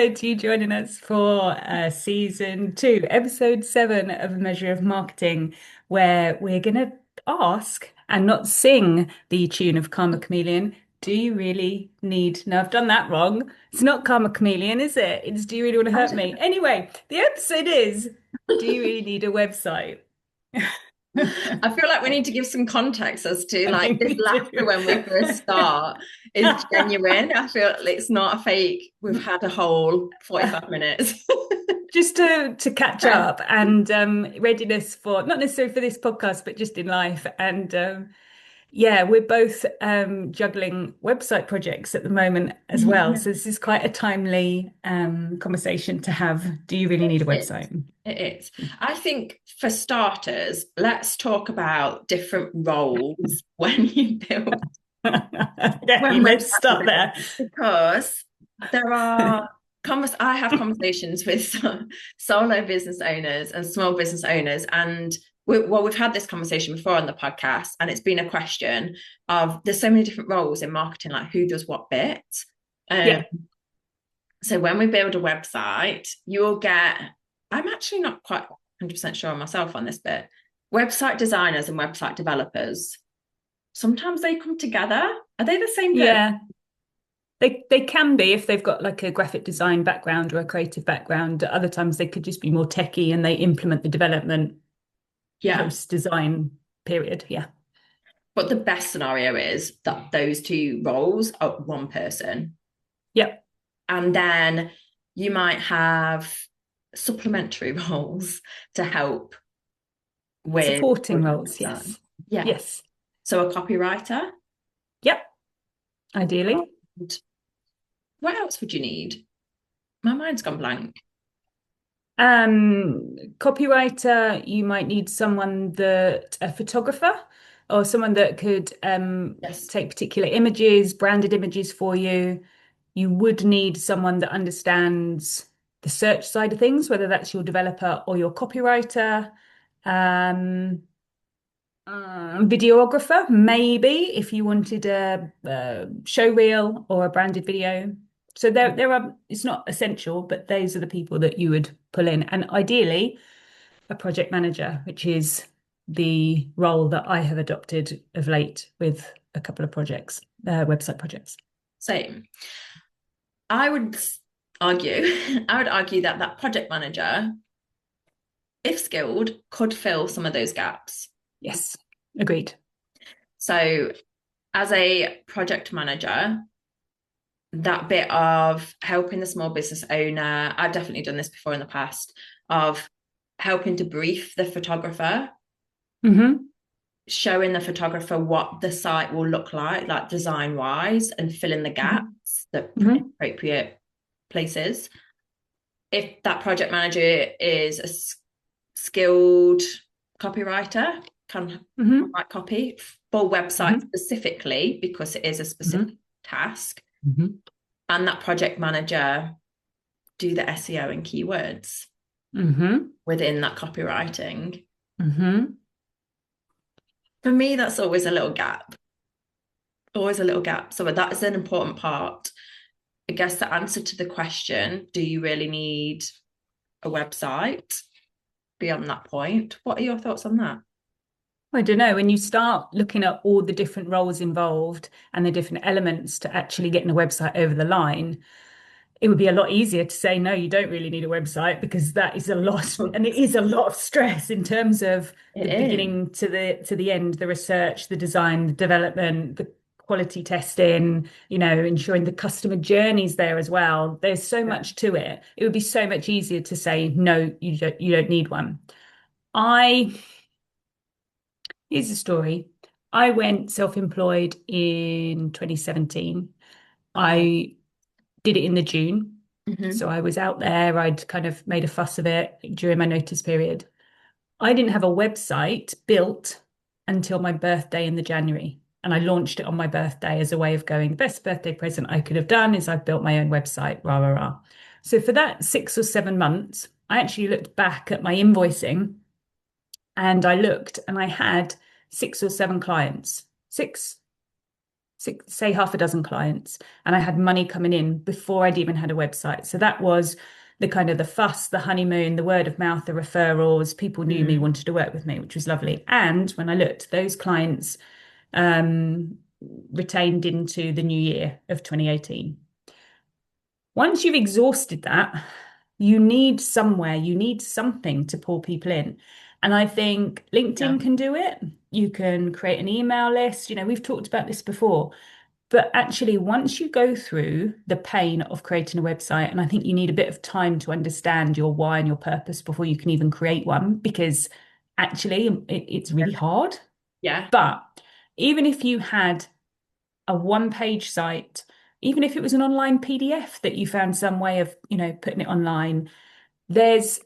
excited to you joining us for season two, episode seven of A Measure of Marketing, where we're going to ask and not sing the tune of Karma Chameleon. Do you really need? No, I've done that wrong. It's not Karma Chameleon, is it? It's Do you really want to I hurt don't me? Anyway, the episode is Do you really need a website? I feel like we need to give some context as to I like think this we laughter do. when we first start is genuine. I feel it's not a fake. We've had a whole 45 minutes. Just to catch up and readiness for not necessarily for this podcast, but just in life. And yeah, we're both juggling website projects at the moment as well. Yeah, So this is quite a timely conversation to have. Do you really need a it is. website? It is. I think for starters, let's talk about different roles when you build Okay, when let's websites are start built, there. because there are I have conversations with solo business owners and small business owners, and we've had this conversation before on the podcast, and it's been a question of there's so many different roles in marketing, like who does what bit. Um, Yeah, so when we build a website, you'll get, I'm actually not quite 100% sure myself on this bit, website designers and website developers. Sometimes they come together. Are they the same person? yeah. They can be if they've got like a graphic design background or a creative background. Other times they could just be more techie and they implement the development Yeah. post design period. Yeah. But the best scenario is that those two roles are one person. Yep. And then you might have supplementary roles to help with Supporting building roles. the website. Yes. Yeah. Yes. So a copywriter. Yep. Ideally. And what else would you need? My mind's gone blank. Copywriter, you might need someone that a photographer or someone that could Yes. take particular images, branded images for you. You would need someone that understands the search side of things, whether that's your developer or your copywriter. Um, Videographer, maybe if you wanted a show reel or a branded video. So there are, it's not essential, but those are the people that you would pull in. And ideally, a project manager, which is the role that I have adopted of late with a couple of projects, website projects. Same. I would argue, I would argue that that project manager, if skilled, could fill some of those gaps. Yes, agreed. So as a project manager, that bit of helping the small business owner, I've definitely done this before in the past, of helping to brief the photographer, Hmm. showing the photographer what the site will look like design wise, and filling the gaps, the Hmm. appropriate places. If that project manager is a skilled copywriter, can Hmm. write copy for website Hmm. specifically because it is a specific Hmm. task, Hmm. and that project manager do the SEO and keywords Hmm. within that copywriting. Hmm. For me, that's always a little gap, always a little gap. So that is an important part. I guess the answer to the question, do you really need a website beyond that point? What are your thoughts on that? I don't know. When you start looking at all the different roles involved and the different elements to actually getting a website over the line, it would be a lot easier to say, no, you don't really need a website because that is a lot, and it is a lot of stress in terms of It the is. beginning to the end, the research, the design, the development, the quality testing, ensuring the customer journey's there as well. There's so Yeah. much to it. It would be so much easier to say, no, you don't need one. I Here's the story. I went self-employed in 2017. Okay. I did it in the June. So Mm-hmm. I was out there. I'd kind of made a fuss of it during my notice period. I didn't have a website built until my birthday in the January. And I launched it on my birthday as a way of going, the best birthday present I could have done is I've built my own website, rah, rah, rah. So for that 6 or 7 months, I actually looked back at my invoicing and I looked and I had 6 or 7 clients. Six. say half a dozen clients, and I had money coming in before I'd even had a website. So that was the kind of the fuss, the honeymoon, the word of mouth, the referrals. People knew me, wanted to work with me, which was lovely. And when I looked, those clients um, retained into the new year of 2018. Once you've exhausted that, you need somewhere, you need something to pull people in. And I think Yeah. LinkedIn can do it. You can create an email list. You know, we've talked about this before. But actually, once you go through the pain of creating a website, and I think you need a bit of time to understand your why and your purpose before you can even create one, because actually it's really hard. Yeah. But even if you had a one-page site, even if it was an online PDF that you found some way of, you know, putting it online, there's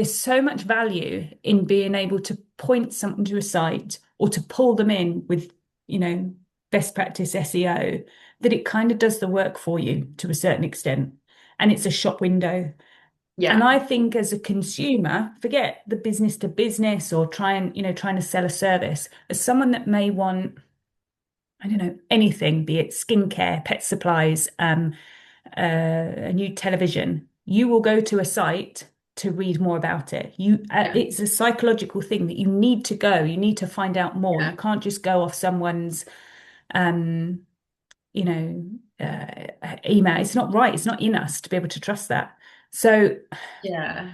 so much value in being able to point something to a site or to pull them in with, you know, best practice SEO, that it kind of does the work for you to a certain extent. And it's a shop window. And Yeah. I think as a consumer, forget the business to business or trying to sell a service, as someone that may want, I don't know, anything, be it skincare, pet supplies, a new television, you will go to a site to read more about it. Yeah. It's a psychological thing that you need to go. You need to find out more. Yeah. You can't just go off someone's, um, email. It's not right. It's not in us to be able to trust that. So Yeah.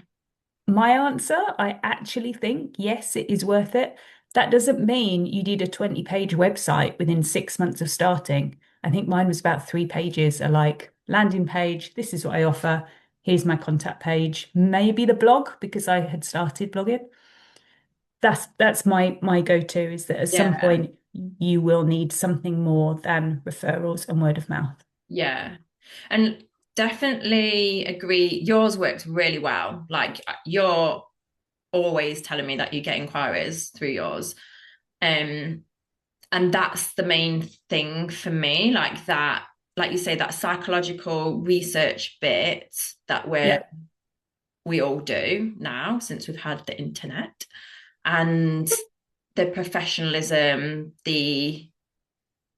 my answer, I actually think, yes, it is worth it. That doesn't mean you need a 20-page website within 6 months of starting. I think mine was about 3 pages, a like landing page. This is what I offer. Here's my contact page. Maybe the blog because I had started blogging. That's my go-to is that at some Yeah. point you will need something more than referrals and word of mouth. Yeah. And definitely agree. Yours works really well. Like you're always telling me that you get inquiries through yours. Um, and that's the main thing for me, like that, like you say, that psychological research bit that Yeah. we all do now since we've had the internet, and the professionalism, the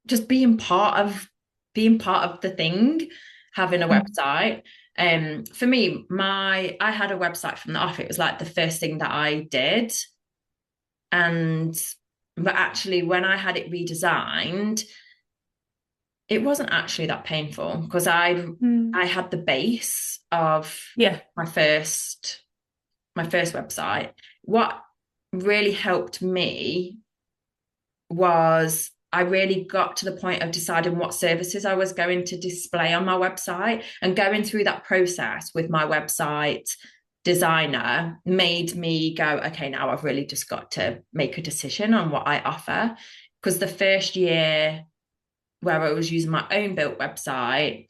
just being part of the thing, having a Mm. website. For me, I had a website from the off. It was like the first thing that I did. And but actually when I had it redesigned, it wasn't actually that painful because I Mm. had the base of Yeah. my first website. What really helped me was I really got to the point of deciding what services I was going to display on my website, and going through that process with my website designer made me go, okay, now I've really just got to make a decision on what I offer. Because the first year where I was using my own built website,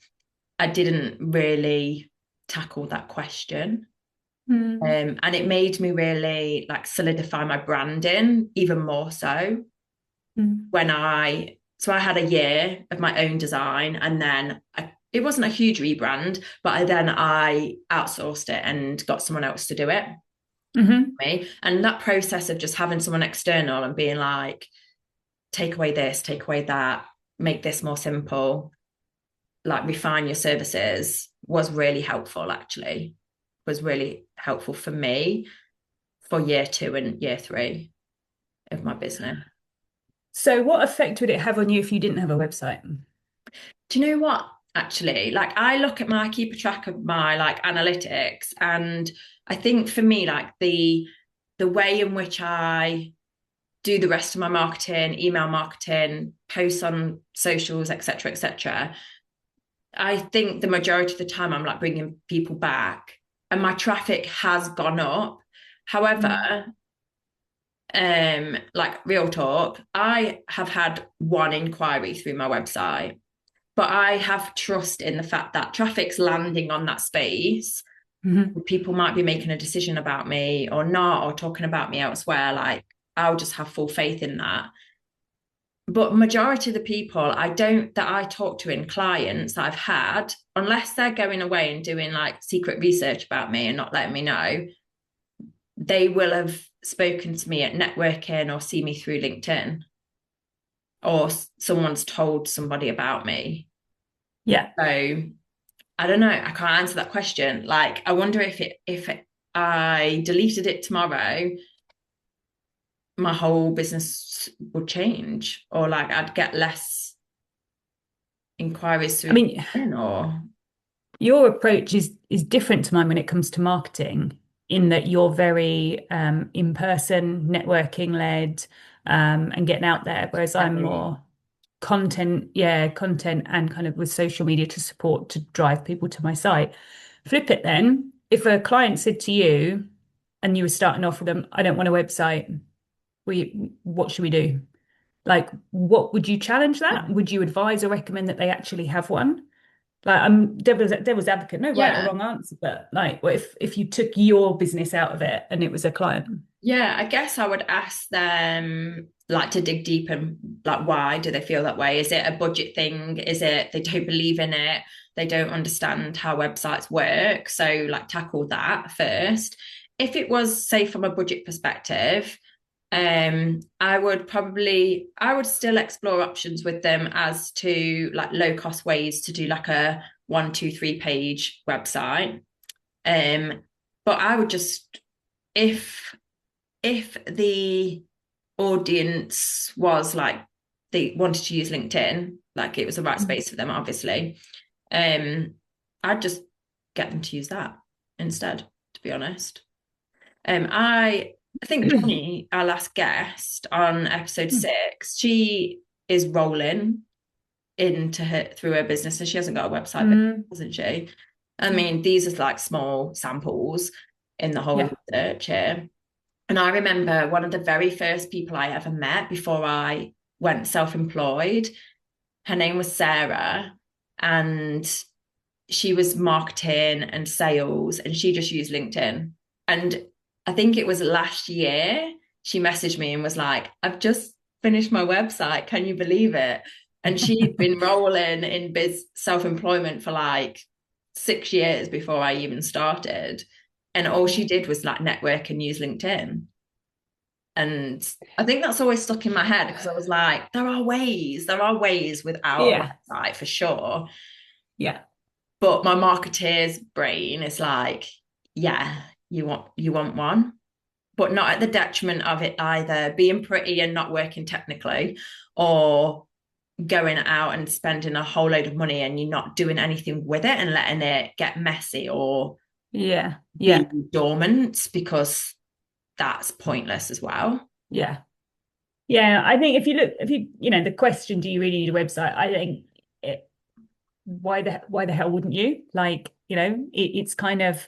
I didn't really tackle that question. Mm. And it made me really like solidify my branding even more so Mm. when I had a year of my own design, and then it wasn't a huge rebrand, but I outsourced it and got someone else to do it Hmm. for me. And that process of just having someone external and being like, take away this, take away that, make this more simple, like refine your services, was really helpful. Actually, was really helpful for me for year 2 and year 3 of my business. So what effect would it have on you if you didn't have a website? Do you know what? Actually, like I keep a track of my like analytics, and I think for me, like the way in which I do the rest of my marketing, email marketing, posts on socials, etc., etc. I think the majority of the time I'm like bringing people back, and my traffic has gone up. However, Mm. like real talk, I have had one inquiry through my website, but I have trust in the fact that traffic's landing on that space. Hmm. People might be making a decision about me or not, or talking about me elsewhere. Like I'll just have full faith in that. But majority of the people that I talk to in clients that I've had, unless they're going away and doing like secret research about me and not letting me know, they will have spoken to me at networking or see me through LinkedIn. or someone's told somebody about me. Yeah. So I don't know. I can't answer that question. Like, I wonder if I deleted it tomorrow, my whole business would change, or like I'd get less inquiries I through mean, LinkedIn, or your approach is different to mine when it comes to marketing, in that you're very in person, networking led, and getting out there, whereas I'm heavy. more content, yeah, content and kind of with social media to support to drive people to my site. Flip it then. If a client said to you and you were starting off with them, I don't want a website, what should we do? Like, what would you challenge that? Would you advise or recommend that they actually have one? Like, I'm devil's advocate, no right or Yeah. wrong answer, but like, what if you took your business out of it and it was a client? Yeah, I guess I would ask them like to dig deep and like why do they feel that way? Is it a budget thing? Is it they don't believe in it? They don't understand how websites work. So like tackle that first. If it was, say, from a budget perspective, I would still explore options with them as to like low cost ways to do like a 1, 2, 3 page website. Um, but I would just if the audience was like they wanted to use LinkedIn, like it was the right space for them, obviously, I'd just get them to use that instead, to be honest. I think Jenny, our last guest on episode 6, she is rolling into her through her business and she hasn't got a website, but Mm, hasn't she? I mean, these are like small samples in the whole yeah. research here. And I remember one of the very first people I ever met before I went self-employed. Her name was Sarah, and she was marketing and sales, and she just used LinkedIn. And I think it was last year, she messaged me and was like, I've just finished my website. Can you believe it? And she'd been rolling in self-employment for like 6 years before I even started. And all she did was like network and use LinkedIn. And I think that's always stuck in my head because I was like, there are ways without Yeah. a website for sure. Yeah. But my marketeer's brain is like, yeah, you want one, but not at the detriment of it either being pretty and not working technically, or going out and spending a whole load of money and you're not doing anything with it and letting it get messy or Yeah. be Yeah. dormant, because that's pointless as well. Yeah. Yeah. I think if you know, the question, do you really need a website? I think it, why the hell wouldn't you? Like, you know, it's kind of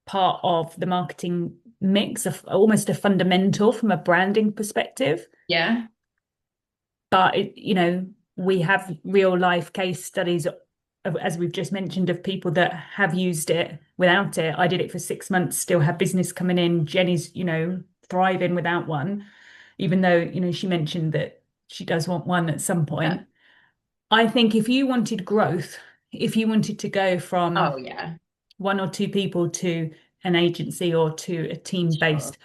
part of the marketing mix of almost a fundamental from a branding perspective. Yeah. But you know, we have real life case studies of, as we've just mentioned, of people that have used it without it. I did it for 6 months, still have business coming in. Jenny's, you know, thriving without one, even though, you know, she mentioned that she does want one at some Yeah. point. I think if you wanted growth, if you wanted to go Oh from yeah. one or two people to an agency or to a team Sure. based,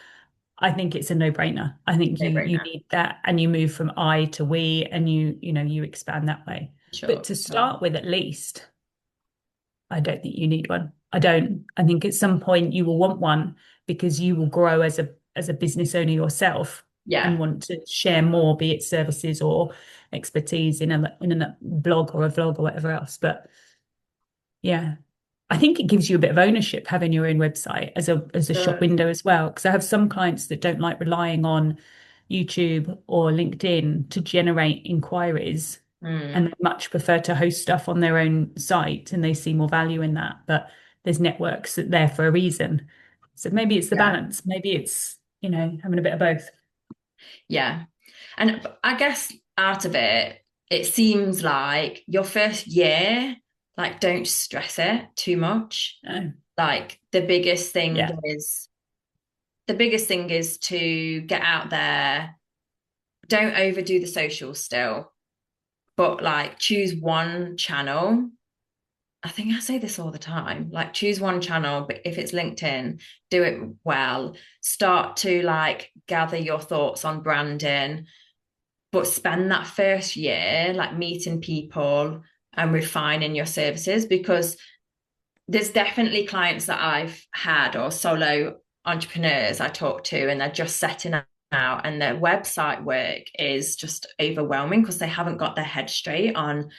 I think it's a no-brainer. I think No you brainer. need that and you move from I to we and you know you expand that way. But Sure. to Sure. start with, at least, I don't think you need one. I don't. I think at some point you will want one because you will grow as a business owner yourself and Yeah. want to share more, be it services or expertise in a blog or a vlog or whatever else. But yeah, I think it gives you a bit of ownership having your own website as a shop Does. window as well. Because I have some clients that don't like relying on YouTube or LinkedIn to generate inquiries, and Mm. they much prefer to host stuff on their own site, and they see more value in that. But there's networks that there for a reason. So maybe it's the Yeah. balance. Maybe it's, you know, having a bit of both. Yeah. And I guess out of it, it seems like your first year, like, don't stress it too much. Oh, Like, yeah. the biggest thing is to get out there. Don't overdo the social still, but like choose one channel. I think I say this all the time, like choose one channel, but if it's LinkedIn, do it well. Start to like gather your thoughts on branding, but spend that first year like meeting people and refining your services, because there's definitely clients that I've had or solo entrepreneurs I talk to, and they're just setting out and their website work is just overwhelming because they haven't got their head straight on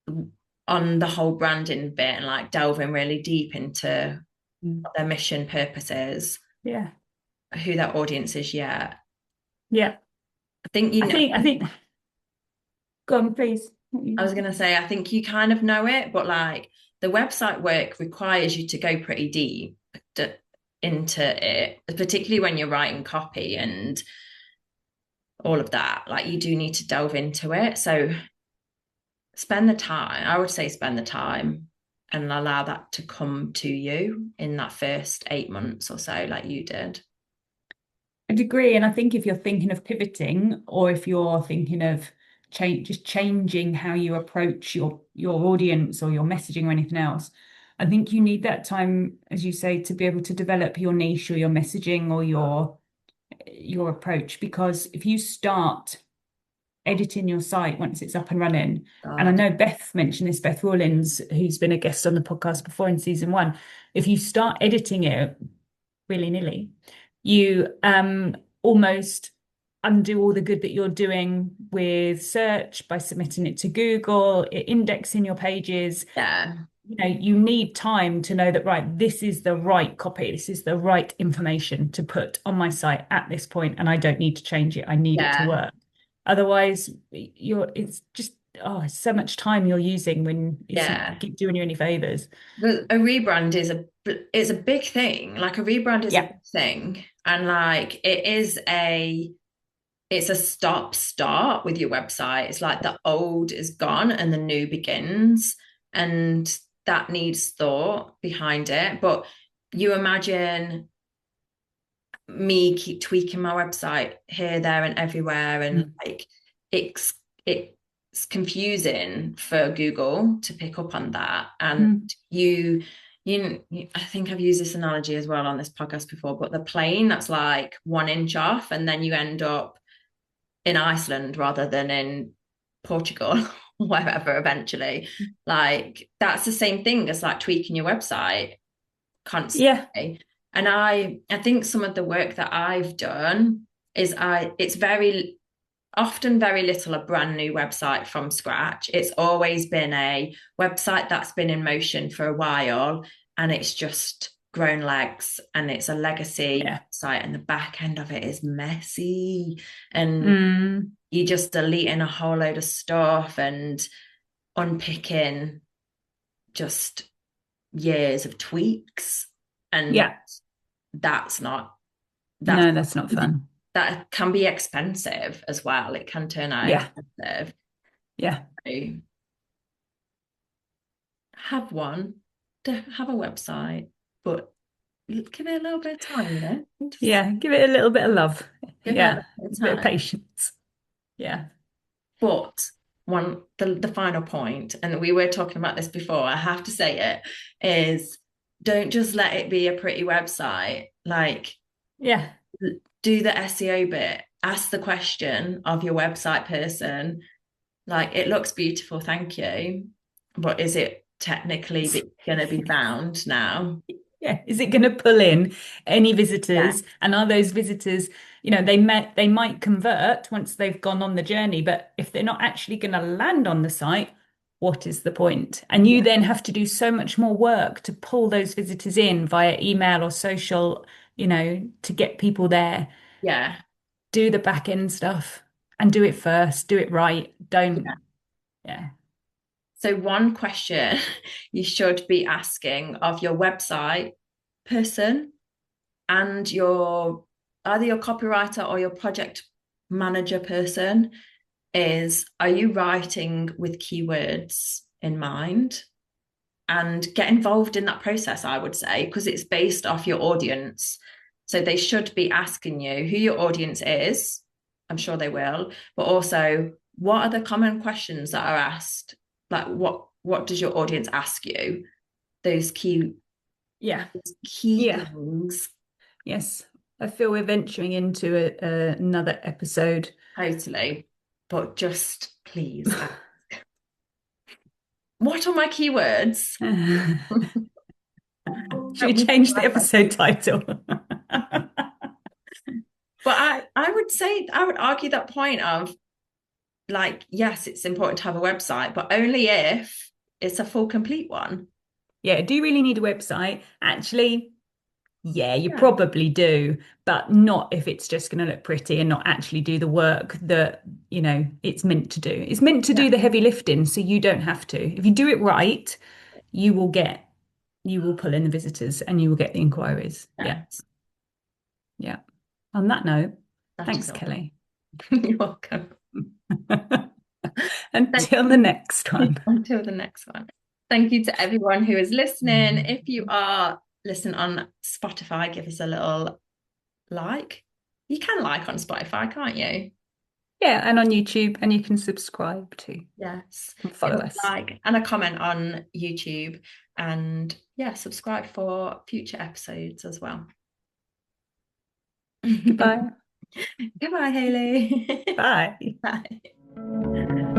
the whole branding bit and like delving really deep into what their mission, purpose is, Yeah. who their audience is yet. Yeah. I think I think go on, please. I was going to say, I think you kind of know it, but like the website work requires you to go pretty deep into it, particularly when you're writing copy and all of that. Like you do need to delve into it. So spend the time. I would say spend the time and allow that to come to you in that first 8 months or so, like you did. I'd agree. And I think if you're thinking of pivoting, or if you're thinking of just changing how you approach your audience or your messaging or anything else, I think you need that time, as you say, to be able to develop your niche or your messaging or your approach. Because if you start editing your site once it's up and running, and I know Beth mentioned this, Beth Rawlins, who's been a guest on the podcast before in season 1, if you start editing it willy-nilly, you almost undo all the good that you're doing with search by submitting it to Google, indexing your pages. Yeah. You know, you need time to know that, right, this is the right copy, this is the right information to put on my site at this point, and I don't need to change it. I need it to work. Otherwise, it's just it's so much time you're using when it's not doing you any favors. But a rebrand is a big thing. Like a rebrand is a big thing, and like it's a stop-start with your website. It's like the old is gone and the new begins, and that needs thought behind it. But you imagine me keep tweaking my website here, there, and everywhere, and like it's confusing for Google to pick up on that. And you I think I've used this analogy as well on this podcast before, but the plane that's like 1 inch off, and then you end up in Iceland rather than in Portugal or wherever eventually. Like that's the same thing as like tweaking your website constantly. And I think some of the work that I've done is it's very often very little a brand new website from scratch. It's always been a website that's been in motion for a while, and it's just grown legs, and it's a legacy site, and the back end of it is messy, and you're just deleting a whole load of stuff and unpicking just years of tweaks. And that's not fun. That can be expensive as well. It can turn out expensive. So have a website, but give it a little bit of time, you know? Give it a little bit of love. A bit of patience. But the final point, and we were talking about this before, I have to say it, is don't just let it be a pretty website. Like, do the SEO bit. Ask the question of your website person, like, it looks beautiful, thank you, but is it technically going to be found now? Is it going to pull in any visitors? And are those visitors, they might convert once they've gone on the journey, but if they're not actually going to land on the site, what is the point? And you then have to do so much more work to pull those visitors in via email or social, to get people there. Do the back end stuff and do it first. Do it right. Don't. So one question you should be asking of your website person and either your copywriter or your project manager person is, are you writing with keywords in mind? And get involved in that process, I would say, because it's based off your audience. So they should be asking you who your audience is. I'm sure they will, but also what are the common questions that are asked? Like what does your audience ask you? Those key things. Yes. I feel we're venturing into another episode Totally. But just please ask. What are my keywords? Should we change the episode title? But I would say, I would argue that point of like, yes, it's important to have a website, but only if it's a full, complete one. Yeah, do you really need a website? Actually, yeah, you probably do, but not if it's just going to look pretty and not actually do the work that, it's meant to do. It's meant to do the heavy lifting, so you don't have to. If you do it right, you will pull in the visitors and you will get the inquiries. Yeah. Yeah. On that note, thanks, Kelly. You're welcome. Until the next one. Until the next one. Thank you to everyone who is listening. If you are listening on Spotify, give us a little like. You can like on Spotify, can't you? Yeah, and on YouTube, and you can subscribe too. Yes. And follow us. Like and a comment on YouTube, and subscribe for future episodes as well. Goodbye. Goodbye, Hayley. Bye. Bye.